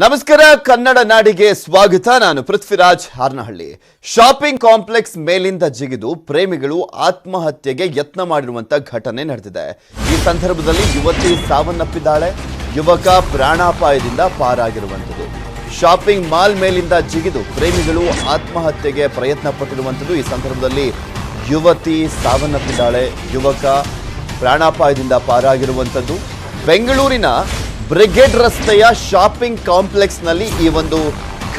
ನಮಸ್ಕಾರ ಕನ್ನಡ ನಾಡಿಗೆ ಸ್ವಾಗತ. ನಾನು ಪೃಥ್ವಿರಾಜ್ ಹಾರ್ನಹಳ್ಳಿ. ಶಾಪಿಂಗ್ ಕಾಂಪ್ಲೆಕ್ಸ್ ಮೇಲಿಂದ ಜಿಗಿದು ಪ್ರೇಮಿಗಳು ಆತ್ಮಹತ್ಯೆಗೆ ಯತ್ನ ಮಾಡಿರುವಂತ ಘಟನೆ ನಡೆದಿದೆ. ಈ ಸಂದರ್ಭದಲ್ಲಿ ಯುವತಿ ಸಾವನ್ನಪ್ಪಿದ್ದಾಳೆ, ಯುವಕ ಪ್ರಾಣಾಪಾಯದಿಂದ ಪಾರಾಗಿರುವಂಥದ್ದು. ಶಾಪಿಂಗ್ ಮಾಲ್ ಮೇಲಿಂದ ಜಿಗಿದು ಪ್ರೇಮಿಗಳು ಆತ್ಮಹತ್ಯೆಗೆ ಪ್ರಯತ್ನ ಪಟ್ಟಿರುವಂಥದ್ದು. ಈ ಸಂದರ್ಭದಲ್ಲಿ ಯುವತಿ ಸಾವನ್ನಪ್ಪಿದ್ದಾಳೆ, ಯುವಕ ಪ್ರಾಣಾಪಾಯದಿಂದ ಪಾರಾಗಿರುವಂಥದ್ದು. ಬೆಂಗಳೂರಿನ ಬ್ರಿಗೇಡ್ ರಸ್ತೆಯ ಶಾಪಿಂಗ್ ಕಾಂಪ್ಲೆಕ್ಸ್ ನಲ್ಲಿ ಈ ಒಂದು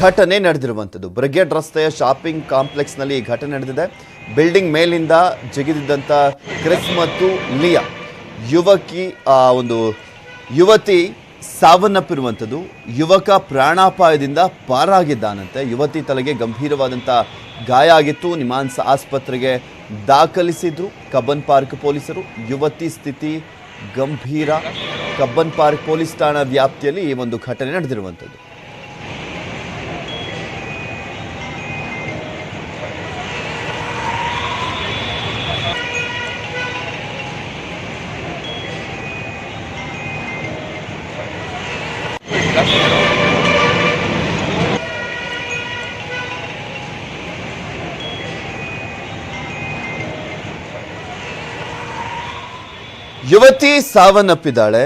ಘಟನೆ ನಡೆದಿರುವಂಥದ್ದು. ಬ್ರಿಗೇಡ್ ರಸ್ತೆಯ ಶಾಪಿಂಗ್ ಕಾಂಪ್ಲೆಕ್ಸ್ ನಲ್ಲಿ ಈ ಘಟನೆ ನಡೆದಿದೆ. ಬಿಲ್ಡಿಂಗ್ ಮೇಲಿಂದ ಜಿಗಿದಿದ್ದಂಥ ಕ್ರಿಸ್ ಮತ್ತು ಲಿಯಾ ಯುವತಿ ಸಾವನ್ನಪ್ಪಿರುವಂಥದ್ದು. ಯುವಕ ಪ್ರಾಣಾಪಾಯದಿಂದ ಪಾರಾಗಿದ್ದಾನಂತೆ. ಯುವತಿ ತಲೆಗೆ ಗಂಭೀರವಾದಂಥ ಗಾಯ ಆಗಿತ್ತು. ನಿಮಾನ್ಸ್ ಆಸ್ಪತ್ರೆಗೆ ದಾಖಲಿಸಿದ್ರು ಕಬ್ಬನ್ ಪಾರ್ಕ್ ಪೊಲೀಸರು. ಯುವತಿ ಸ್ಥಿತಿ ಗಂಭೀರ. ಕಬ್ಬನ್ ಪಾರ್ಕ್ ಪೊಲೀಸ್ ಠಾಣಾ ವ್ಯಾಪ್ತಿಯಲ್ಲಿ ಈ ಒಂದು ಘಟನೆ ನಡೆದಿರುವಂಥದ್ದು. ಯುವತಿ ಸಾವನ್ನಪ್ಪಿದ್ದಾಳೆ,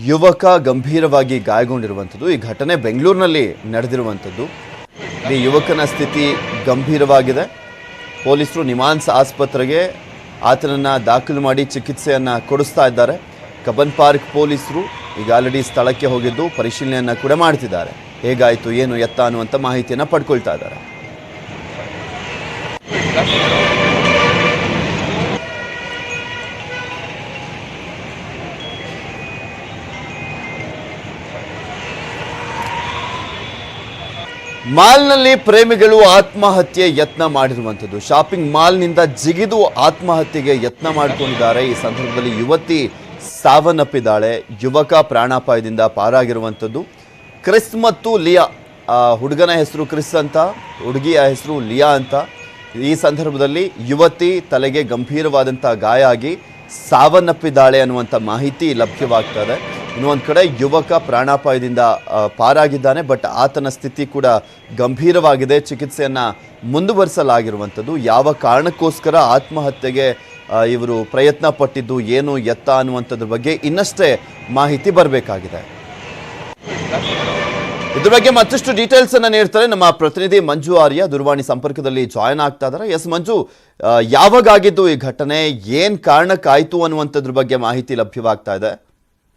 ಯುವಕ ಗಂಭೀರವಾಗಿ ಗಾಯಗೊಂಡಿರುವಂಥದ್ದು. ಈ ಘಟನೆ ಬೆಂಗಳೂರಿನಲ್ಲಿ ನಡೆದಿರುವಂಥದ್ದು. ಈ ಯುವಕನ ಸ್ಥಿತಿ ಗಂಭೀರವಾಗಿದೆ. ಪೊಲೀಸರು ನಿಮಾನ್ಸ್ ಆಸ್ಪತ್ರೆಗೆ ಆತನನ್ನು ದಾಖಲು ಮಾಡಿ ಚಿಕಿತ್ಸೆಯನ್ನು ಕೊಡಿಸ್ತಾ ಇದ್ದಾರೆ. ಕಬ್ಬನ್ ಪಾರ್ಕ್ ಪೊಲೀಸರು ಈಗ ಆಲ್ರೆಡಿ ಸ್ಥಳಕ್ಕೆ ಹೋಗಿದ್ದು ಪರಿಶೀಲನೆಯನ್ನು ಕೂಡ ಮಾಡ್ತಿದ್ದಾರೆ. ಹೇಗಾಯಿತು ಏನು ಎತ್ತ ಅನ್ನುವಂಥ ಮಾಹಿತಿಯನ್ನು ಪಡ್ಕೊಳ್ತಾ ಇದ್ದಾರೆ. ಮಾಲ್ನಲ್ಲಿ ಪ್ರೇಮಿಗಳು ಆತ್ಮಹತ್ಯೆ ಯತ್ನ ಮಾಡಿರುವಂಥದ್ದು. ಶಾಪಿಂಗ್ ಮಾಲ್ನಿಂದ ಜಿಗಿದು ಆತ್ಮಹತ್ಯೆಗೆ ಯತ್ನ ಮಾಡಿಕೊಂಡಿದ್ದಾರೆ. ಈ ಸಂದರ್ಭದಲ್ಲಿ ಯುವತಿ ಸಾವನ್ನಪ್ಪಿದ್ದಾಳೆ, ಯುವಕ ಪ್ರಾಣಾಪಾಯದಿಂದ ಪಾರಾಗಿರುವಂಥದ್ದು. ಕ್ರಿಸ್ ಮತ್ತು ಲಿಯಾ, ಹುಡುಗನ ಹೆಸರು ಕ್ರಿಸ್ ಅಂತ, ಹುಡುಗಿಯ ಹೆಸರು ಲಿಯಾ ಅಂತ. ಈ ಸಂದರ್ಭದಲ್ಲಿ ಯುವತಿ ತಲೆಗೆ ಗಂಭೀರವಾದಂಥ ಗಾಯ ಆಗಿ ಸಾವನ್ನಪ್ಪಿದ್ದಾಳೆ ಅನ್ನುವಂಥ ಮಾಹಿತಿ ಲಭ್ಯವಾಗ್ತದೆ. ಇನ್ನೊಂದು ಕಡೆ ಯುವಕ ಪ್ರಾಣಾಪಾಯದಿಂದ ಪಾರಾಗಿದ್ದಾನೆ, ಬಟ್ ಆತನ ಸ್ಥಿತಿ ಕೂಡ ಗಂಭೀರವಾಗಿದೆ. ಚಿಕಿತ್ಸೆಯನ್ನು ಮುಂದುವರಿಸಲಾಗಿರುವಂಥದ್ದು. ಯಾವ ಕಾರಣಕ್ಕೋಸ್ಕರ ಆತ್ಮಹತ್ಯೆಗೆ ಇವರು ಪ್ರಯತ್ನ ಪಟ್ಟಿದ್ದು, ಏನು ಎತ್ತ ಅನ್ನುವಂಥದ್ರ ಬಗ್ಗೆ ಇನ್ನಷ್ಟೇ ಮಾಹಿತಿ ಬರಬೇಕಾಗಿದೆ. ಇದ್ರ ಬಗ್ಗೆ ಮತ್ತಷ್ಟು ಡೀಟೇಲ್ಸ್ ಅನ್ನ ನೀಡ್ತಾರೆ ನಮ್ಮ ಪ್ರತಿನಿಧಿ ಮಂಜು ಆರ್ಯ. ದೂರವಾಣಿ ಸಂಪರ್ಕದಲ್ಲಿ ಜಾಯ್ನ್ ಆಗ್ತಾ ಇದ್ದಾರೆ. ಎಸ್ ಮಂಜು, ಯಾವಾಗ ಆಗಿದ್ದು ಈ ಘಟನೆ, ಏನ್ ಕಾರಣಕ್ಕಾಯ್ತು ಅನ್ನುವಂಥದ್ರ ಬಗ್ಗೆ ಮಾಹಿತಿ ಲಭ್ಯವಾಗ್ತಾ ಇದೆ?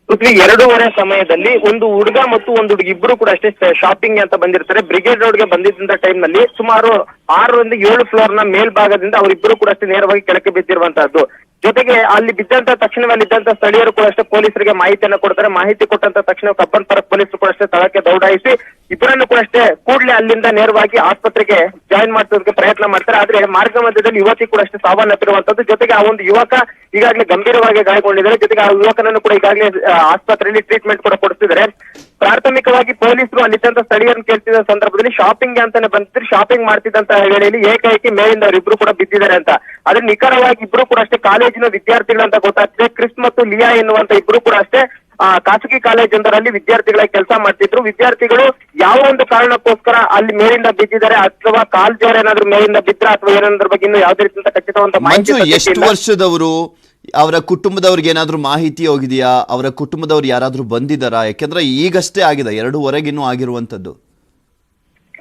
2:30 ಸಮಯದಲ್ಲಿ ಒಂದು ಹುಡುಗ ಮತ್ತು ಒಂದು ಹುಡುಗಿ ಇಬ್ರು ಕೂಡ ಅಷ್ಟೇ ಶಾಪಿಂಗ್ ಅಂತ ಬಂದಿರ್ತಾರೆ. ಬ್ರಿಗೇಡ್ ರೋಡ್ಗೆ ಬಂದಿದ್ದಂತ ಟೈಮ್ ನಲ್ಲಿ ಸುಮಾರು 6ರಿಂದ 7 ಫ್ಲೋರ್ ನ ಮೇಲ್ಭಾಗದಿಂದ ಅವರಿಬ್ಬರು ಕೂಡ ಅಷ್ಟೇ ನೇರವಾಗಿ ಕೆಳಕ್ಕೆ ಬಿದ್ದಿರುವಂತಹದ್ದು. ಜೊತೆಗೆ ಅಲ್ಲಿ ಬಿದ್ದಂತ ತಕ್ಷಣದಲ್ಲಿದ್ದಂತ ಸ್ಥಳೀಯರು ಕೂಡ ಅಷ್ಟೇ ಪೊಲೀಸರಿಗೆ ಮಾಹಿತಿಯನ್ನು ಕೊಡ್ತಾರೆ. ಮಾಹಿತಿ ಕೊಟ್ಟಂತ ತಕ್ಷಣ ಕಬ್ಬನ್ ಪಾರ್ಕ್ ಪೊಲೀಸರು ಕೂಡ ಅಷ್ಟೇ ಸ್ಥಳಕ್ಕೆ ದೌಡಾಯಿಸಿ ಇಬ್ಬರನ್ನು ಕೂಡ ಅಷ್ಟೇ ಕೂಡಲೇ ಅಲ್ಲಿಂದ ನೇರವಾಗಿ ಆಸ್ಪತ್ರೆಗೆ ಜಾಯಿನ್ ಮಾಡೋದಕ್ಕೆ ಪ್ರಯತ್ನ ಮಾಡ್ತಾರೆ. ಆದ್ರೆ ಮಾರ್ಗ ಮಧ್ಯದಲ್ಲಿ ಯುವತಿ ಕೂಡ ಅಷ್ಟೇ ಸಾವನ್ನಪ್ಪಿರುವಂತದ್ದು. ಜೊತೆಗೆ ಆ ಒಂದು ಯುವಕ ಈಗಾಗಲೇ ಗಂಭೀರವಾಗಿ ಗಾಯಗೊಂಡಿದ್ದಾರೆ. ಜೊತೆಗೆ ಆ ಯುವಕನನ್ನು ಕೂಡ ಈಗಾಗಲೇ ಆಸ್ಪತ್ರೆಯಲ್ಲಿ ಟ್ರೀಟ್ಮೆಂಟ್ ಕೂಡ ಕೊಡ್ತಿದ್ದಾರೆ. ಪ್ರಾಥಮಿಕವಾಗಿ ಪೊಲೀಸರು ಅಲ್ಲಿದ್ದಂತ ಸ್ಥಳೀಯರನ್ನು ಕೇಳ್ತಿದ್ದ ಸಂದರ್ಭದಲ್ಲಿ ಶಾಪಿಂಗ್ ಅಂತಾನೆ ಬಂದಿದ್ರು. ಶಾಪಿಂಗ್ ಮಾಡ್ತಿದ್ದಂತ ವೇಳೆಯಲ್ಲಿ ಏಕೈಕಿ ಮೇಲಿಂದ ಅವರಿಬ್ರು ಕೂಡ ಬಿದ್ದಿದ್ದಾರೆ ಅಂತ. ಆದ್ರೆ ನಿಖರವಾಗಿ ಇಬ್ರು ಕೂಡ ಅಷ್ಟೇ ಕಾಲೇಜಿನ ವಿದ್ಯಾರ್ಥಿಗಳಂತ ಗೊತ್ತಾಗ್ತಿದೆ. ಕ್ರಿಸ್ ಮತ್ತು ಲಿಯಾ ಎನ್ನುವಂತ ಇಬ್ರು ಕೂಡ ಅಷ್ಟೇ ಖಾಸಗಿ ಕಾಲೇಜೊಂದರಲ್ಲಿ ವಿದ್ಯಾರ್ಥಿಗಳಾಗಿ ಕೆಲಸ ಮಾಡ್ತಿದ್ರು. ವಿದ್ಯಾರ್ಥಿಗಳು ಯಾವ ಒಂದು ಕಾರಣಕ್ಕೋಸ್ಕರ ಅಲ್ಲಿ ಮೇಲಿಂದ ಬಿದ್ದಿದ್ದಾರೆ ಅಥವಾ ಕಾಲ್ ಜಾರ ಏನಾದ್ರು ಮೇಲಿಂದ ಬಿದ್ರ ಅಥವಾ ಏನಾದ್ರ ಬಗ್ಗೆ ಇನ್ನೂ ಯಾವುದೇ ರೀತಿಯ ಖಚಿತವಂತ ಮಾಹಿತಿ. ಎಷ್ಟು ವರ್ಷದವರು, ಅವರ ಕುಟುಂಬದವ್ರಿಗೆ ಏನಾದ್ರೂ ಮಾಹಿತಿ ಹೋಗಿದೆಯಾ? ಅವರ ಕುಟುಂಬದವ್ರು ಯಾರಾದ್ರೂ ಬಂದಿದ್ದಾರಾ? ಯಾಕೆಂದ್ರೆ ಈಗಷ್ಟೇ ಆಗಿದೆ, 2:15 ಇನ್ನೂ ಆಗಿರುವಂತದ್ದು.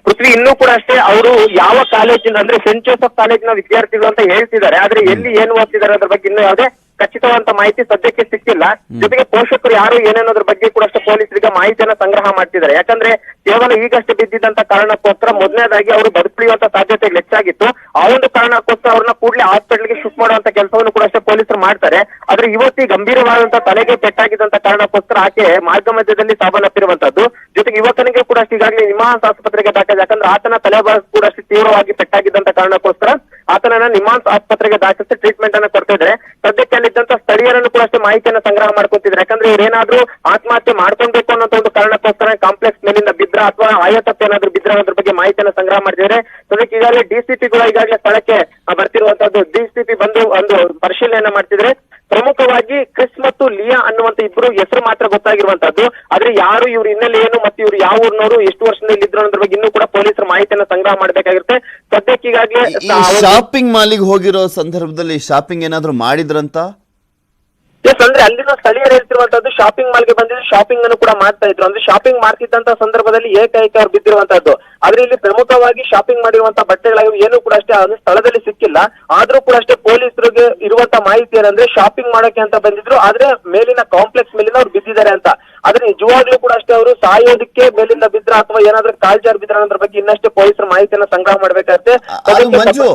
ಪೃಥ್ವಿ ಇನ್ನೂ ಕೂಡ ಅಷ್ಟೇ ಅವರು ಯಾವ ಕಾಲೇಜಿನ ಅಂದ್ರೆ ಸೆಂಟ್ ಜೋಸೆಫ್ ಕಾಲೇಜಿನ ವಿದ್ಯಾರ್ಥಿಗಳು ಅಂತ ಹೇಳ್ತಿದ್ದಾರೆ. ಆದ್ರೆ ಎಲ್ಲಿ ಏನು ಓದ್ತಿದ್ದಾರೆ ಅದ್ರ ಬಗ್ಗೆ ಇನ್ನೂ ಯಾವುದೇ ಖಚಿತವಂತ ಮಾಹಿತಿ ಸದ್ಯಕ್ಕೆ ಸಿಕ್ಕಿಲ್ಲ. ಜೊತೆಗೆ ಪೋಷಕರು ಯಾರು ಏನೇನೋದ್ರ ಬಗ್ಗೆ ಕೂಡ ಅಷ್ಟೇ ಪೊಲೀಸರಿಗೆ ಮಾಹಿತಿಯನ್ನ ಸಂಗ್ರಹ ಮಾಡ್ತಿದ್ದಾರೆ. ಯಾಕಂದ್ರೆ ಕೇವಲ ಈಗಷ್ಟೇ ಬಿದ್ದಿದ್ದಂತ ಕಾರಣಕ್ಕೋಸ್ಕರ ಮೊದಲನೇದಾಗಿ ಅವರು ಬದುಕುಳಿಯುವಂತ ಸಾಧ್ಯತೆಗಳು ಹೆಚ್ಚಾಗಿತ್ತು. ಆ ಒಂದು ಕಾರಣಕ್ಕೋಸ್ಕರ ಅವ್ರನ್ನ ಕೂಡಲೇ ಹಾಸ್ಪಿಟಲ್ಗೆ ಶಿಫ್ಟ್ ಮಾಡುವಂತ ಕೆಲಸವನ್ನು ಕೂಡ ಅಷ್ಟೇ ಪೊಲೀಸರು ಮಾಡ್ತಾರೆ. ಆದ್ರೆ ಇವತ್ತಿ ಗಂಭೀರವಾದಂತ ತಲೆಗೆ ಪೆಟ್ಟಾಗಿದ್ದಂತ ಕಾರಣಕ್ಕೋಸ್ಕರ ಆಕೆ ಮಾರ್ಗ ಮಧ್ಯದಲ್ಲಿ ಸಾವನ್ನಪ್ಪಿರುವಂತದ್ದು. ಜೊತೆಗೆ ಯುವಕನಿಗೆ ಕೂಡ ಅಷ್ಟೇ ಈಗಾಗಲೇ ನಿಮಾನ್ಸ್ ಆಸ್ಪತ್ರೆಗೆ ದಾಖಲೆ. ಯಾಕಂದ್ರೆ ಆತನ ತಲೆಭಾಗ ಕೂಡ ಅಷ್ಟೇ ತೀವ್ರವಾಗಿ ಪೆಟ್ಟಾಗಿದ್ದಂತ ಕಾರಣಕ್ಕೋಸ್ಕರ ಆತನನ್ನ ನಿಮಾನ್ಸ್ ಆಸ್ಪತ್ರೆಗೆ ದಾಖಲಿಸಿ ಟ್ರೀಟ್ಮೆಂಟ್ ಅನ್ನ ಕೊಡ್ತಾ ಇದ್ದಾರೆ. ಸದ್ಯಕ್ಕೆ ಅಲ್ಲಿದ್ದಂತ ಸ್ಥಳೀಯರನ್ನು ಕೂಡ ಅಷ್ಟೇ ಮಾಹಿತಿಯನ್ನ ಸಂಗ್ರಹ ಮಾಡ್ಕೊತಿದ್ದಾರೆ. ಯಾಕಂದ್ರೆ ಇವ್ರೇನಾದ್ರೂ ಆತ್ಮಹತ್ಯೆ ಮಾಡ್ಕೊಳ್ಬೇಕು ಅನ್ನೋ ಒಂದು ಕಾರಣಕ್ಕೋಸ್ಕರ ಕಾಂಪ್ಲೆಕ್ಸ್ ಮೇಲಿಂದ ಬಿದ್ರ ಅಥವಾ ಆಯತಪ್ಪ ಏನಾದ್ರು ಬಿದ್ರ ಅನ್ನೋದ್ರ ಬಗ್ಗೆ ಮಾಹಿತಿಯನ್ನ ಸಂಗ್ರಹ ಮಾಡ್ತಿದ್ದಾರೆ. ಸದ್ಯಕ್ಕೆ ಈಗಾಗಲೇ ಡಿಸಿಪಿಗಳು ಈಗಾಗಲೇ ಸ್ಥಳಕ್ಕೆ ಬರ್ತಿರುವಂತದ್ದು. ಡಿಸಿಪಿ ಬಂದು ಒಂದು ಪರಿಶೀಲನೆಯನ್ನ ಮಾಡ್ತಿದ್ರೆ ಪ್ರಮುಖವಾಗಿ ಕ್ರಿಸ್ ಮತ್ತು ಲಿಯಾ ಅನ್ನುವಂತ ಇಬ್ರು ಹೆಸರು ಮಾತ್ರ ಗೊತ್ತಾಗಿರುವಂತದ್ದು. ಆದ್ರೆ ಯಾರು ಇವ್ರ ಹಿನ್ನೆಲೆ ಏನು ಮತ್ತು ಇವ್ರು ಯಾವ ಊರಿನವರು, ಎಷ್ಟು ವರ್ಷದಿಂದ ಇಲ್ಲಿದ್ರು ಅನ್ನೋದ್ರ ಬಗ್ಗೆ ಇನ್ನೂ ಕೂಡ ಪೊಲೀಸರು ಮಾಹಿತಿಯನ್ನ ಸಂಗ್ರಹ ಮಾಡಬೇಕಾಗಿರುತ್ತೆ. ಸದ್ಯಕ್ಕೆ ಈಗಾಗಲೇ ಶಾಪಿಂಗ್ ಮಾಲಿಗೆ ಹೋಗಿರೋ ಸಂದರ್ಭದಲ್ಲಿ ಶಾಪಿಂಗ್ ಏನಾದ್ರು ಮಾಡಿದ್ರಂತ? ಎಸ್, ಅಂದ್ರೆ ಅಲ್ಲಿನ ಸ್ಥಳೀಯರು ಹೇಳ್ತಿರುವಂತದ್ದು ಶಾಪಿಂಗ್ ಮಾಲ್ಗೆ ಬಂದಿದ್ದು ಶಾಪಿಂಗ್ ಅನ್ನು ಕೂಡ ಮಾಡ್ತಾ ಇದ್ರು. ಅಂದ್ರೆ ಶಾಪಿಂಗ್ ಮಾಡ್ತಿದ್ದಂತ ಸಂದರ್ಭದಲ್ಲಿ ಏಕೈಕ ಅವ್ರು ಬಿದ್ದಿರುವಂತದ್ದು. ಆದ್ರೆ ಇಲ್ಲಿ ಪ್ರಮುಖವಾಗಿ ಶಾಪಿಂಗ್ ಮಾಡಿರುವಂತಹ ಬಟ್ಟೆಗಳಾಗಿ ಏನು ಕೂಡ ಅಷ್ಟೇ ಅದು ಸ್ಥಳದಲ್ಲಿ ಸಿಕ್ಕಿಲ್ಲ. ಆದ್ರೂ ಕೂಡ ಅಷ್ಟೇ ಪೊಲೀಸರಿಗೆ ಇರುವಂತ ಮಾಹಿತಿ ಏನಂದ್ರೆ ಶಾಪಿಂಗ್ ಮಾಡೋಕೆ ಅಂತ ಬಂದಿದ್ರು, ಆದ್ರೆ ಮೇಲಿನ ಕಾಂಪ್ಲೆಕ್ಸ್ ಮೇಲಿನ ಅವ್ರು ಬಿದ್ದಿದ್ದಾರೆ ಅಂತ. ಆದ್ರೆ ನಿಜವಾಗ್ಲೂ ಕೂಡ ಅಷ್ಟೇ ಅವರು ಸಾಯೋದಕ್ಕೆ ಮೇಲಿಂದ ಬಿದ್ರ ಅಥವಾ ಏನಾದ್ರೂ ಕಾಲ್ಜಾರ್ ಬಿದ್ರ ಅನ್ನೋದ್ರ ಬಗ್ಗೆ ಇನ್ನಷ್ಟೇ ಪೊಲೀಸರು ಮಾಹಿತಿಯನ್ನ ಸಂಗ್ರಹ ಮಾಡ್ಬೇಕಾಗುತ್ತೆ. ಮಂಜು,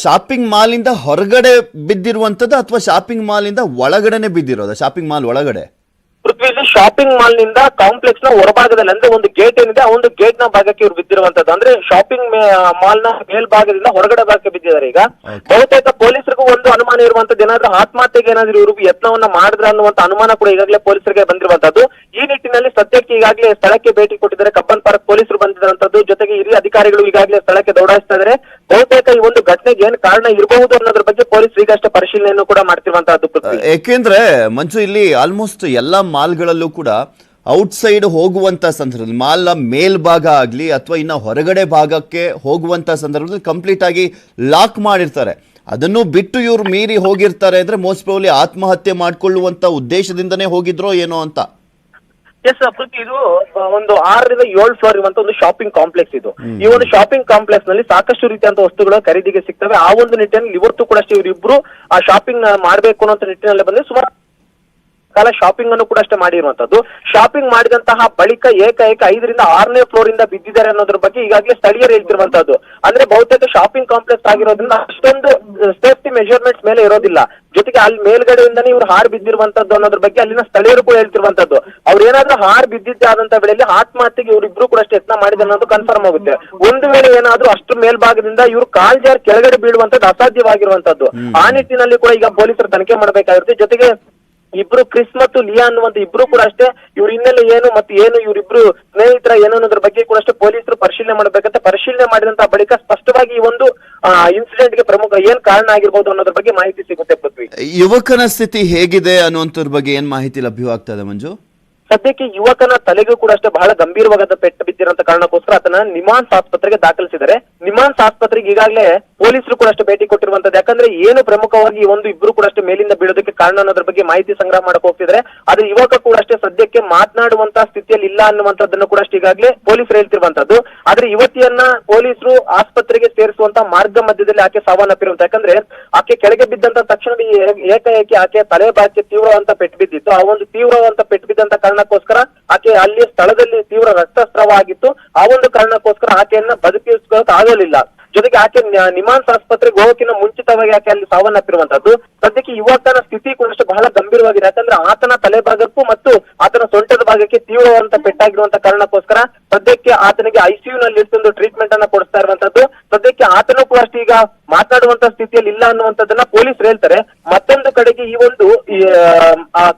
ಶಾಪಿಂಗ್ ಮಾಲ್ ಇಂದ ಹೊರಗಡೆ ಬಿದ್ದಿರುವಂತದ್ದು ಅಥವಾ ಶಾಪಿಂಗ್ ಮಾಲ್ ಇಂದ ಒಳಗಡೆನೆ ಬಿದ್ದಿರೋದ? ಶಾಪಿಂಗ್ ಮಾಲ್ ಒಳಗಡೆ ಪೃಥ್ವಿ, ಶಾಪಿಂಗ್ ಮಾಲ್ ನಿಂದ ಕಾಂಪ್ಲೆಕ್ಸ್ ನ ಹೊರಭಾಗದಲ್ಲಿ ಅಂದ್ರೆ ಒಂದು ಗೇಟ್ ಏನಿದೆ ಆ ಒಂದು ಗೇಟ್ ನ ಭಾಗಕ್ಕೆ ಇವ್ರು ಬಿದ್ದಿರುವಂತದ್ದು. ಅಂದ್ರೆ ಶಾಪಿಂಗ್ ಮಾಲ್ ನ ಮೇಲ್ಭಾಗದಿಂದ ಹೊರಗಡೆ ಭಾಗಕ್ಕೆ ಬಿದ್ದಿದ್ದಾರೆ. ಈಗ ಬಹುತೇಕ ಪೊಲೀಸರಿಗೂ ಒಂದು ಅನುಮಾನ ಇರುವಂತದ್ದು, ಏನಾದ್ರೂ ಆತ್ಮಹತ್ಯೆಗೆ ಏನಾದ್ರೂ ಇವರು ಯತ್ನವನ್ನ ಮಾಡಿದ್ರ ಅನ್ನುವಂತ ಅನುಮಾನ ಕೂಡ ಈಗಾಗಲೇ ಪೊಲೀಸರಿಗೆ ಬಂದಿರುವಂತದ್ದು. ಈ ನಿಟ್ಟಿನಲ್ಲಿ ಸದ್ಯಕ್ಕೆ ಈಗಾಗಲೇ ಸ್ಥಳಕ್ಕೆ ಭೇಟಿ ಕೊಟ್ಟಿದ್ದಾರೆ ಕಬ್ಬನ್ ಪಾರ್ಕ್ ಪೊಲೀಸರು ಬಂದಿರುವಂತದ್ದು. ಜೊತೆಗೆ ಹಿರಿಯ ಅಧಿಕಾರಿಗಳು ಈಗಾಗಲೇ ಸ್ಥಳಕ್ಕೆ ದೌಡಾಯಿಸ್ತಾ ಇದ್ದಾರೆ. ಬಹುತೇಕ ಈ ಒಂದು ಘಟನೆಗೆ ಏನ್ ಕಾರಣ ಇರಬಹುದು ಅನ್ನೋದ್ರ ಬಗ್ಗೆ ಪೊಲೀಸರು ಈಗಷ್ಟೇ ಪರಿಶೀಲನೆಯನ್ನು ಕೂಡ ಮಾಡ್ತಿರುವಂತದ್ದು. ಯಾಕೆಂದ್ರೆ ಮಂಜು, ಇಲ್ಲಿ ಆಲ್ಮೋಸ್ಟ್ ಎಲ್ಲಾ ಮಾಲ್ಗಳಲ್ಲೂ ಕೂಡ ಔಟ್ಸೈಡ್ ಹೋಗುವಂತ ಸಂದರ್ಭದಲ್ಲಿ ಮಾಲ್ನ ಮೇಲ್ಭಾಗ ಆಗ್ಲಿ ಅಥವಾ ಇನ್ನ ಹೊರಗಡೆ ಭಾಗಕ್ಕೆ ಹೋಗುವಂತ ಸಂದರ್ಭದಲ್ಲಿ ಕಂಪ್ಲೀಟ್ ಆಗಿ ಲಾಕ್ ಮಾಡಿರ್ತಾರೆ. ಅದನ್ನು ಬಿಟ್ಟು ಇವ್ರು ಮೀರಿ ಹೋಗಿರ್ತಾರೆ ಅಂದ್ರೆ ಮೋಸ್ಟ್ ಪ್ರಾಬಬ್ಲಿ ಆತ್ಮಹತ್ಯೆ ಮಾಡ್ಕೊಳ್ಳುವಂತ ಉದ್ದೇಶದಿಂದನೇ ಹೋಗಿದ್ರೋ ಏನೋ ಅಂತ. ಎಸ್ ಪೃಥ್ವಿ, ಇದು ಒಂದು 6 ರಿಂದ 7 ಫ್ಲೋರ್ ಇರುವಂತ ಒಂದು ಶಾಪಿಂಗ್ ಕಾಂಪ್ಲೆಕ್ಸ್ ಇದು. ಈ ಒಂದು ಶಾಪಿಂಗ್ ಕಾಂಪ್ಲೆಕ್ಸ್ ನಲ್ಲಿ ಸಾಕಷ್ಟು ರೀತಿಯಂತ ವಸ್ತುಗಳು ಖರೀದಿಗೆ ಸಿಗ್ತವೆ. ಆ ಒಂದು ನಿಟ್ಟಿನಲ್ಲಿ ಇವತ್ತು ಕೂಡ ಅಷ್ಟೇ ಇವರಿಬ್ರು ಆ ಶಾಪಿಂಗ್ ಮಾಡಬೇಕು ಅನ್ನೋ ನಿಟ್ಟಿನಲ್ಲಿ ಬಂದ್ರೆ ಸುಮಾರು ಕಾಲ ಶಾಪಿಂಗ್ ಅನ್ನು ಕೂಡ ಅಷ್ಟೇ ಮಾಡಿರುವಂತದ್ದು. ಶಾಪಿಂಗ್ ಮಾಡಿದಂತಹ ಬಳಿಕ ಏಕೈಕ 5 ರಿಂದ 6ನೇ ಫ್ಲೋರ್ ಇಂದ ಬಿದ್ದಿದ್ದಾರೆ ಅನ್ನೋದ್ರ ಬಗ್ಗೆ ಈಗಾಗಲೇ ಸ್ಥಳೀಯರು ಹೇಳ್ತಿರುವಂತದ್ದು. ಅಂದ್ರೆ ಬಹುತೇಕ ಶಾಪಿಂಗ್ ಕಾಂಪ್ಲೆಕ್ಸ್ ಆಗಿರೋದ್ರಿಂದ ಅಷ್ಟೊಂದು ಸೇಫ್ಟಿ ಮೆಜರ್ಮೆಂಟ್ಸ್ ಮೇಲೆ ಇರೋದಿಲ್ಲ. ಜೊತೆಗೆ ಅಲ್ಲಿ ಮೇಲ್ಗಡೆಯಿಂದನೇ ಇವ್ರು ಹಾರ್ ಬಿದ್ದಿರುವಂತದ್ದು ಅನ್ನೋದ್ರ ಬಗ್ಗೆ ಅಲ್ಲಿನ ಸ್ಥಳೀಯರು ಕೂಡ ಹೇಳ್ತಿರುವಂತದ್ದು. ಅವ್ರು ಏನಾದ್ರೂ ಹಾರ್ ಬಿದ್ದಿದ್ದಾದಂತ ವೇಳೆಯಲ್ಲಿ ಆತ್ಮಹತ್ಯೆಗೆ ಇವ್ರಿಬ್ರು ಕೂಡ ಅಷ್ಟೇ ಯತ್ನ ಮಾಡಿದೆ ಅನ್ನೋದು ಕನ್ಫರ್ಮ್ ಆಗುತ್ತೆ. ಒಂದು ವೇಳೆ ಏನಾದ್ರೂ ಅಷ್ಟು ಮೇಲ್ಭಾಗದಿಂದ ಇವ್ರು ಕಾಲ್ಜಾರ್ ಕೆಳಗಡೆ ಬೀಳುವಂತದ್ದು ಅಸಾಧ್ಯವಾಗಿರುವಂತದ್ದು. ಆ ನಿಟ್ಟಿನಲ್ಲಿ ಕೂಡ ಈಗ ಪೊಲೀಸರು ತನಿಖೆ ಮಾಡಬೇಕಾಗಿರುತ್ತೆ. ಜೊತೆಗೆ ಇಬ್ರು ಕ್ರಿಸ್ ಮತ್ತು ಲಿಯಾ ಅನ್ನುವಂತ ಇಬ್ರು ಕೂಡ ಅಷ್ಟೇ ಇವ್ರ ಹಿನ್ನೆಲೆ ಏನು ಮತ್ತು ಏನು ಇವರಿಬ್ರು ಸ್ನೇಹಿತರ ಏನು ಅನ್ನೋದ್ರ ಬಗ್ಗೆ ಕೂಡ ಅಷ್ಟೇ ಪೊಲೀಸರು ಪರಿಶೀಲನೆ ಮಾಡಬೇಕಂತ. ಪರಿಶೀಲನೆ ಮಾಡಿದಂತ ಬಳಿಕ ಸ್ಪಷ್ಟವಾಗಿ ಈ ಒಂದು ಇನ್ಸಿಡೆಂಟ್ ಗೆ ಪ್ರಮುಖ ಏನ್ ಕಾರಣ ಆಗಿರ್ಬೋದು ಅನ್ನೋದ್ರ ಬಗ್ಗೆ ಮಾಹಿತಿ ಸಿಗುತ್ತೆ. ಪೃಥ್ವಿ, ಯುವಕನ ಸ್ಥಿತಿ ಹೇಗಿದೆ ಅನ್ನುವಂಥದ್ರ ಬಗ್ಗೆ ಏನ್ ಮಾಹಿತಿ ಲಭ್ಯವಾಗ್ತದೆ ಮಂಜು? ಸದ್ಯಕ್ಕೆ ಯುವಕನ ತಲೆಗೂ ಕೂಡ ಅಷ್ಟೇ ಬಹಳ ಗಂಭೀರವಾದ ಪೆಟ್ಟು ಬಿದ್ದಿರೋಂತ ಕಾರಣಕ್ಕೋಸ್ಕರ ಆತನ ನಿಮಾನ್ಸ್ ಆಸ್ಪತ್ರೆಗೆ ದಾಖಲಿಸಿದ್ದಾರೆ. ನಿಮಾನ್ಸ್ ಆಸ್ಪತ್ರೆಗೆ ಈಗಾಗಲೇ ಪೊಲೀಸರು ಕೂಡ ಅಷ್ಟೇ ಭೇಟಿ ಕೊಟ್ಟಿರುವಂತದ್ದು. ಯಾಕಂದ್ರೆ ಏನು ಪ್ರಮುಖವಾಗಿ ಈ ಒಂದು ಇಬ್ರು ಕೂಡ ಅಷ್ಟೇ ಮೇಲಿಂದ ಬೀಳೋದಕ್ಕೆ ಕಾರಣ ಅನ್ನೋದ್ರ ಬಗ್ಗೆ ಮಾಹಿತಿ ಸಂಗ್ರಹ ಮಾಡಕ್ ಹೋಗ್ತಿದ್ರೆ, ಆದ್ರೆ ಯುವಕ ಕೂಡ ಅಷ್ಟೇ ಸದ್ಯಕ್ಕೆ ಮಾತನಾಡುವಂತ ಸ್ಥಿತಿಯಲ್ಲಿ ಇಲ್ಲ ಅನ್ನುವಂಥದ್ದನ್ನು ಕೂಡ ಅಷ್ಟೇ ಈಗಾಗಲೇ ಪೊಲೀಸರು ಹೇಳ್ತಿರುವಂತದ್ದು. ಆದ್ರೆ ಯುವತಿಯನ್ನ ಪೊಲೀಸರು ಆಸ್ಪತ್ರೆಗೆ ಸೇರಿಸುವಂತ ಮಾರ್ಗ ಮಧ್ಯದಲ್ಲಿ ಆಕೆ ಸಾವನ್ನಪ್ಪಿರುವಂತ. ಯಾಕಂದ್ರೆ ಆಕೆ ಕೆಳಗೆ ಬಿದ್ದಂತ ತಕ್ಷಣ ಏಕಾಏಕಿ ಆಕೆ ತಲೆ ಭಾಗಕ್ಕೆ ತೀವ್ರವಂತ ಪೆಟ್ಟು ಬಿದ್ದಿತ್ತು. ಆ ಒಂದು ತೀವ್ರವಂತ ಪೆಟ್ಟು ಬಿದ್ದಂತ ಕಾರಣಕ್ಕೋಸ್ಕರ ಆಕೆ ಅಲ್ಲಿ ಸ್ಥಳದಲ್ಲಿ ತೀವ್ರ ರಕ್ತಸ್ರಾವ ಆಗಿತ್ತು. ಆ ಒಂದು ಕಾರಣಕ್ಕೋಸ್ಕರ ಆಕೆಯನ್ನ ಬದುಕಿಸ್ಕೊಳ್ಳೋಕೆ ಆಗಲಿಲ್ಲ. ಜೊತೆಗೆ ಆಕೆ ನಿಮಾನ್ಸ್ ಆಸ್ಪತ್ರೆಗೆ ಹೋಗೋಕಿನ ಮುಂಚಿತವಾಗಿ ಆಕೆ ಅಲ್ಲಿ ಸಾವನ್ನಪ್ಪಿರುವಂತದ್ದು. ಸದ್ಯಕ್ಕೆ ಯುವಕನ ಸ್ಥಿತಿ ಕೂಡ ಅಷ್ಟೇ ಬಹಳ ಗಂಭೀರವಾಗಿದೆ. ಯಾಕಂದ್ರೆ ಆತನ ತಲೆ ಭಾಗಕ್ಕೂ ಮತ್ತು ಆತನ ಸೊಂಟದ ಭಾಗಕ್ಕೆ ತೀವ್ರವಂತ ಪೆಟ್ಟಾಗಿರುವಂತ ಕಾರಣಕ್ಕೋಸ್ಕರ ಸದ್ಯಕ್ಕೆ ಆತನಿಗೆ ಐಸಿಯು ನಲ್ಲಿ ಇರ್ತೊಂದು ಟ್ರೀಟ್ಮೆಂಟ್ ಅನ್ನ ಕೊಡಿಸ್ತಾ ಇರುವಂತದ್ದು. ಸದ್ಯಕ್ಕೆ ಆತನು ಕೂಡ ಅಷ್ಟೇ ಈಗ ಮಾತನಾಡುವಂತ ಸ್ಥಿತಿಯಲ್ಲಿ ಇಲ್ಲ ಅನ್ನುವಂಥದ್ದನ್ನ ಪೊಲೀಸರು ಹೇಳ್ತಾರೆ. ಮತ್ತೊಂದು ಕಡೆಗೆ ಈ ಒಂದು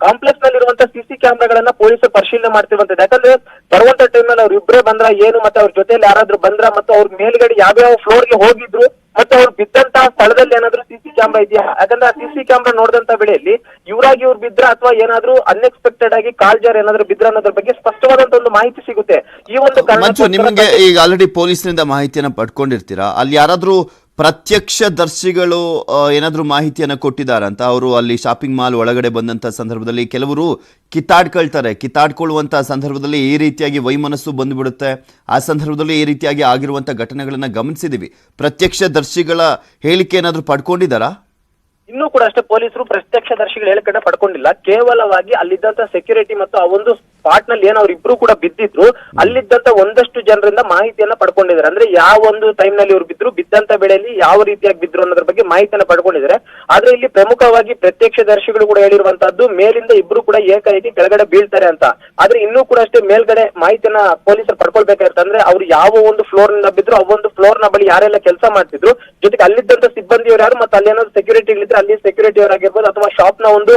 ಕಾಂಪ್ಲೆಕ್ಸ್ ನಲ್ಲಿ ಇರುವಂತಹ ಸಿಸಿ ಕ್ಯಾಮೆರಾಗಳನ್ನ ಪೊಲೀಸರು ಪರಿಶೀಲನೆ ಮಾಡ್ತಿರುವಂತದ್ದು. ಯಾಕಂದ್ರೆ ಬರುವಂತ ಟೈಮ್ ನಲ್ಲಿ ಅವ್ರು ಇಬ್ಬರೇ ಬಂದ್ರ ಏನು ಮತ್ತೆ ಅವ್ರ ಜೊತೆಯಲ್ಲಿ ಯಾರಾದ್ರೂ ಬಂದ್ರ ಮತ್ತು ಅವ್ರ ಮೇಲ್ಗಡೆ ಯಾವ್ಯಾವ ಫ್ಲೋರ್ ಗೆ ಹೋಗಿದ್ರು ಮತ್ತೆ ಅವ್ರು ಬಿದ್ದಂತ ಸ್ಥಳದಲ್ಲಿ ಏನಾದ್ರು ಸಿಸಿ ಕ್ಯಾಮ್ರಾ ಇದೆಯಾ? ಯಾಕಂದ್ರೆ ಆ ಸಿಸಿ ಕ್ಯಾಮ್ರಾ ನೋಡಿದಂತ ವೇಳೆಯಲ್ಲಿ ಇವರಾಗಿ ಇವ್ರು ಬಿದ್ರ ಅಥವಾ ಏನಾದ್ರು ಅನ್ಎಕ್ಸ್ಪೆಕ್ಟೆಡ್ ಆಗಿ ಕಾಲ್ಜಾರ್ ಏನಾದ್ರು ಬಿದ್ರ ಅನ್ನೋದ್ರ ಬಗ್ಗೆ ಸ್ಪಷ್ಟವಾದಂತ ಒಂದು ಮಾಹಿತಿ ಸಿಗುತ್ತೆ. ಈ ಒಂದು ನಿಮಗೆ ಈಗ ಆಲ್ರೆಡಿ ಪೊಲೀಸರಿಂದ ಮಾಹಿತಿಯನ್ನ ಪಡ್ಕೊಂಡಿರ್ತೀರಾ, ಅಲ್ಲಿ ಯಾರಾದ್ರೂ ಪ್ರತ್ಯಕ್ಷದರ್ಶಿಗಳು ಏನಾದ್ರೂ ಮಾಹಿತಿಯನ್ನ ಕೊಟ್ಟಿದ್ದಾರಂತ? ಅವರು ಅಲ್ಲಿ ಶಾಪಿಂಗ್ ಮಾಲ್ ಒಳಗಡೆ ಬಂದಂತ ಸಂದರ್ಭದಲ್ಲಿ ಕೆಲವರು ಕಿತ್ತಾಡ್ಕೊಳ್ಳುವಂತ ಸಂದರ್ಭದಲ್ಲಿ ಈ ರೀತಿಯಾಗಿ ವೈಮನಸ್ಸು ಬಂದ್ಬಿಡುತ್ತೆ. ಆ ಸಂದರ್ಭದಲ್ಲಿ ಈ ರೀತಿಯಾಗಿ ಆಗಿರುವಂತ ಘಟನೆಗಳನ್ನ ಗಮನಿಸಿದೀವಿ. ಪ್ರತ್ಯಕ್ಷದರ್ಶಿಗಳ ಹೇಳಿಕೆ ಏನಾದ್ರೂ ಪಡ್ಕೊಂಡಿದ್ದಾರಾ? ಇನ್ನೂ ಕೂಡ ಅಷ್ಟೇ ಪೊಲೀಸರು ಪ್ರತ್ಯಕ್ಷದರ್ಶಿಗಳು ಹೇಳಿಕೆನ ಪಡ್ಕೊಂಡಿಲ್ಲ. ಕೇವಲವಾಗಿ ಅಲ್ಲಿದ್ದಂತ ಸೆಕ್ಯೂರಿಟಿ ಮತ್ತು ಆ ಒಂದು ಸ್ಪಾಟ್ ನಲ್ಲಿ ಏನು ಅವ್ರಿಬ್ರು ಕೂಡ ಬಿದ್ದಿದ್ರು ಅಲ್ಲಿದ್ದಂತ ಒಂದಷ್ಟು ಜನರಿಂದ ಮಾಹಿತಿಯನ್ನ ಪಡ್ಕೊಂಡಿದ್ದಾರೆ. ಅಂದ್ರೆ ಯಾವ ಒಂದು ಟೈಮ್ ನಲ್ಲಿ ಇವ್ರು ಬಿದ್ದಂತ ವೇಳೆಯಲ್ಲಿ ಯಾವ ರೀತಿಯಾಗಿ ಬಿದ್ರು ಅನ್ನೋದ್ರ ಬಗ್ಗೆ ಮಾಹಿತಿಯನ್ನ ಪಡ್ಕೊಂಡಿದ್ದಾರೆ. ಆದ್ರೆ ಇಲ್ಲಿ ಪ್ರಮುಖವಾಗಿ ಪ್ರತ್ಯಕ್ಷದರ್ಶಿಗಳು ಕೂಡ ಹೇಳಿರುವಂತದ್ದು ಮೇಲಿಂದ ಇಬ್ರು ಕೂಡ ಏಕಾಏಕಿ ಕೆಳಗಡೆ ಬೀಳ್ತಾರೆ ಅಂತ. ಆದ್ರೆ ಇನ್ನೂ ಕೂಡ ಅಷ್ಟೇ ಮೇಲ್ಗಡೆ ಮಾಹಿತಿಯನ್ನ ಪೊಲೀಸರು ಪಡ್ಕೊಳ್ಬೇಕಾಗಿರುತ್ತೆ. ಅಂದ್ರೆ ಅವ್ರು ಯಾವ ಒಂದು ಫ್ಲೋರ್ ನಿಂದ ಬಿದ್ರು ಆ ಒಂದು ಫ್ಲೋರ್ ನ ಬಳಿ ಯಾರೆಲ್ಲ ಕೆಲಸ ಮಾಡ್ತಿದ್ರು, ಜೊತೆಗೆ ಅಲ್ಲಿದ್ದಂತ ಸಿಬ್ಬಂದಿಯವರು ಯಾರು ಮತ್ತೆ ಅಲ್ಲಿ ಏನಾದ್ರು ಸೆಕ್ಯೂರಿಟಿಗಳಿದ್ರೆ ಅಲ್ಲಿ ಸೆಕ್ಯೂರಿಟಿ ಅವರಾಗಿರ್ಬೋದು ಅಥವಾ ಶಾಪ್ ನ ಒಂದು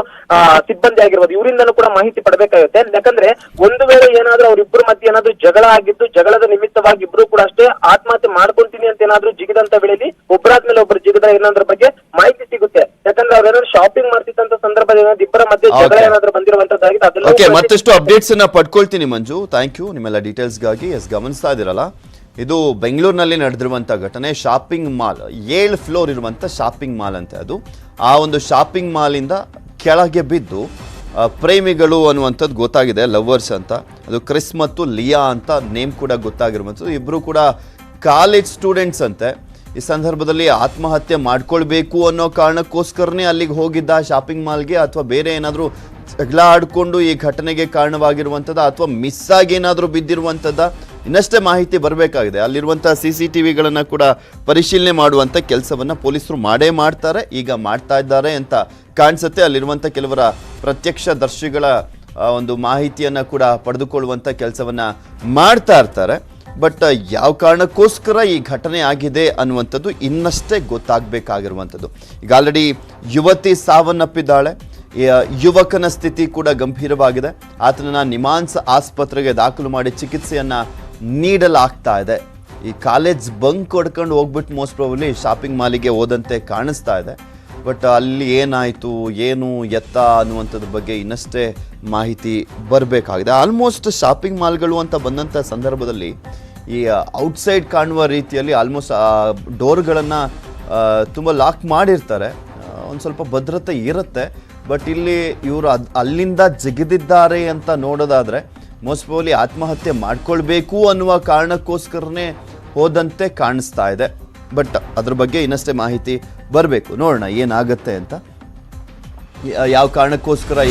ಸಿಬ್ಬಂದಿ ಆಗಿರ್ಬೋದು, ಇವರಿಂದನೂ ಕೂಡ ಮಾಹಿತಿ ಪಡಬೇಕಾಗುತ್ತೆ. ಯಾಕಂದ್ರೆ ಒಂದು ವೇಳೆ ಏನಾದ್ರೂ ಅವ್ರಿಬ್ರು ಮಧ್ಯೆ ಏನಾದ್ರು ಜಗಳ ಆಗಿದ್ದು ಜಗಳದ ನಿಮಿತ್ತವಾಗಿ ಇಬ್ರು ಕೂಡ ಅಷ್ಟೇ ಆತ್ಮಹತ್ಯೆ ಮಾಡ್ಕೊಂತೀನಿ ಅಂತ ಏನಾದ್ರು ಜಿಗಿದಂತ ವೇಳೆಯಲ್ಲಿ ಒಬ್ಬರಾದ್ಮೇಲೆ ಒಬ್ರು ಜಿಗದ ಏನಾದ್ರ ಬಗ್ಗೆ ಮಾಹಿತಿ ಸಿಗುತ್ತೆ. ಯಾಕಂದ್ರೆ ಅವ್ರೇನಾದ್ರು ಶಾಪಿಂಗ್ ಮಾಡ್ತಿದ್ದಂತ ಸಂದರ್ಭದಲ್ಲಿ ಏನಾದ್ರು ಇಬ್ಬರ ಮಧ್ಯೆ ಜಗಳ ಏನಾದ್ರು ಬಂದಿರುವಂತದ್ದಾಗಿದೆ ಅದೆಲ್ಲ ಓಕೆ, ಮತ್ತಷ್ಟು ಅಪ್ಡೇಟ್ಸ್ ಅನ್ನ ಪಡ್ಕೊಳ್ತೀನಿ ಮಂಜು. ಥ್ಯಾಂಕ್ ಯು ನಿಮ್ಮೆಲ್ಲ ಡೀಟೇಲ್ಸ್ಗಾಗಿ. ಗಮನಿಸ್ತಾ ಇದ್ದೀರಲ್ಲ, ಇದು ಬೆಂಗಳೂರಿನಲ್ಲಿ ನಡೆದಿರುವಂಥ ಘಟನೆ. ಶಾಪಿಂಗ್ ಮಾಲ್ 7 ಫ್ಲೋರ್ ಇರುವಂಥ ಶಾಪಿಂಗ್ ಮಾಲ್ ಅಂತೆ ಅದು. ಆ ಒಂದು ಶಾಪಿಂಗ್ ಮಾಲಿಂದ ಕೆಳಗೆ ಬಿದ್ದು ಪ್ರೇಮಿಗಳು ಅನ್ನುವಂಥದ್ದು ಗೊತ್ತಾಗಿದೆ, ಲವರ್ಸ್ ಅಂತ. ಅದು ಕ್ರಿಸ್ ಮತ್ತು ಲಿಯಾ ಅಂತ ನೇಮ್ ಕೂಡ ಗೊತ್ತಾಗಿರುವಂಥದ್ದು. ಇಬ್ಬರು ಕೂಡ ಕಾಲೇಜ್ ಸ್ಟೂಡೆಂಟ್ಸ್ ಅಂತೆ. ಈ ಸಂದರ್ಭದಲ್ಲಿ ಆತ್ಮಹತ್ಯೆ ಮಾಡ್ಕೊಳ್ಬೇಕು ಅನ್ನೋ ಕಾರಣಕ್ಕೋಸ್ಕರನೇ ಅಲ್ಲಿಗೆ ಹೋಗಿದ್ದ ಶಾಪಿಂಗ್ ಮಾಲ್ಗೆ, ಅಥವಾ ಬೇರೆ ಏನಾದರೂ ಜಗಳ ಆಡಿಕೊಂಡು ಈ ಘಟನೆಗೆ ಕಾರಣವಾಗಿರುವಂಥದ್ದು, ಅಥವಾ ಮಿಸ್ ಆಗಿ ಏನಾದರೂ ಬಿದ್ದಿರುವಂಥದ್ದು, ಇನ್ನಷ್ಟೇ ಮಾಹಿತಿ ಬರಬೇಕಾಗಿದೆ. ಅಲ್ಲಿರುವಂಥ CCTVಗಳನ್ನು ಕೂಡ ಪರಿಶೀಲನೆ ಮಾಡುವಂಥ ಕೆಲಸವನ್ನು ಪೊಲೀಸರು ಮಾಡೇ ಮಾಡ್ತಾರೆ, ಈಗ ಮಾಡ್ತಾ ಇದ್ದಾರೆ ಅಂತ ಕಾಣಿಸುತ್ತೆ. ಅಲ್ಲಿರುವಂಥ ಕೆಲವರ ಪ್ರತ್ಯಕ್ಷದರ್ಶಿಗಳ ಒಂದು ಮಾಹಿತಿಯನ್ನು ಕೂಡ ಪಡೆದುಕೊಳ್ಳುವಂಥ ಕೆಲಸವನ್ನು ಮಾಡ್ತಾ ಇರ್ತಾರೆ. ಬಟ್ ಯಾವ ಕಾರಣಕ್ಕೋಸ್ಕರ ಈ ಘಟನೆ ಆಗಿದೆ ಅನ್ನುವಂಥದ್ದು ಇನ್ನಷ್ಟೇ ಗೊತ್ತಾಗಬೇಕಾಗಿರುವಂಥದ್ದು. ಈಗ ಆಲ್ರೆಡಿ ಯುವತಿ ಸಾವನ್ನಪ್ಪಿದ್ದಾಳೆ. ಯುವಕನ ಸ್ಥಿತಿ ಕೂಡ ಗಂಭೀರವಾಗಿದೆ. ಆತನನ್ನು ನಿಮಾನ್ಸ್ ಆಸ್ಪತ್ರೆಗೆ ದಾಖಲು ಮಾಡಿ ಚಿಕಿತ್ಸೆಯನ್ನು ನೀಡಲಾಗ್ತಾ ಇದೆ. ಈ ಕಾಲೇಜ್ ಬಂಕ್ ಹೊಡ್ಕೊಂಡು ಹೋಗ್ಬಿಟ್ಟು ಮೋಸ್ಟ್ ಪ್ರಾಬಬ್ಲಿ ಶಾಪಿಂಗ್ ಮಾಲಿಗೆ ಹೋದಂತೆ ಕಾಣಿಸ್ತಾ ಇದೆ. ಬಟ್ ಅಲ್ಲಿ ಏನಾಯಿತು, ಏನು ಎತ್ತ ಅನ್ನುವಂಥದ್ರ ಬಗ್ಗೆ ಇನ್ನಷ್ಟೇ ಮಾಹಿತಿ ಬರಬೇಕಾಗಿದೆ. ಆಲ್ಮೋಸ್ಟ್ ಶಾಪಿಂಗ್ ಮಾಲ್ಗಳು ಅಂತ ಬಂದಂಥ ಸಂದರ್ಭದಲ್ಲಿ ಈ ಔಟ್ಸೈಡ್ ಕಾಣುವ ರೀತಿಯಲ್ಲಿ ಆಲ್ಮೋಸ್ಟ್ ಡೋರ್ಗಳನ್ನು ತುಂಬ ಲಾಕ್ ಮಾಡಿರ್ತಾರೆ, ಒಂದು ಸ್ವಲ್ಪ ಭದ್ರತೆ ಇರುತ್ತೆ. ಬಟ್ ಇಲ್ಲಿ ಇವರು ಅಲ್ಲಿಂದ ಜಿಗಿದಿದ್ದಾರೆ ಅಂತ ನೋಡೋದಾದರೆ ಮೋಸ್ಟ್ ಪ್ರಾಬಬ್ಲಿ ಆತ್ಮಹತ್ಯೆ ಮಾಡ್ಕೊಳ್ಬೇಕು ಅನ್ನುವ ಕಾರಣಕ್ಕೋಸ್ಕರನೇ ಹೋದಂತೆ ಕಾಣಿಸ್ತಾ ಇದೆ. ಬಟ್ ಅದ್ರ ಬಗ್ಗೆ ಇನ್ನಷ್ಟೇ ಮಾಹಿತಿ ಬರಬೇಕು, ನೋಡೋಣ ಏನಾಗುತ್ತೆ ಅಂತ, ಯಾವ ಕಾರಣಕ್ಕೋಸ್ಕರ ಈ